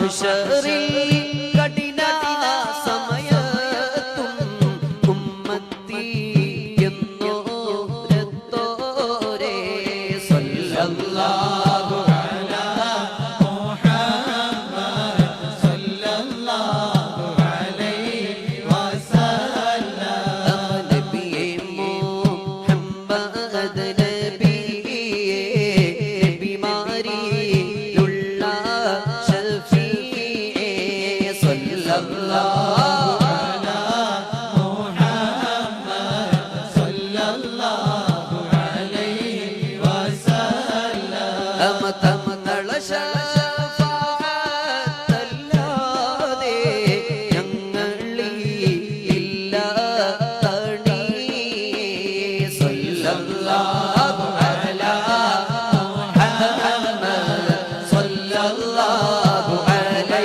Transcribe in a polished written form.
മഹ്ശറിൽ കഠിന സമയത്തും ഉമ്മത്തി എന്നോരത്തോരേ സല്ലല്ലാഹു അലാ മുഹമ്മദ് സല്ലല്ലാഹു അലൈഹി വസല്ലം നബിയേ മുഹമ്മദ് നബിയേ ബിമാരിയുള്ള ഷഫീഇ സല്ലല്ലാഹു അലാ മുഹമ്മദ് സല്ലല്ലാഹു അലൈഹി വസല്ലം തമതള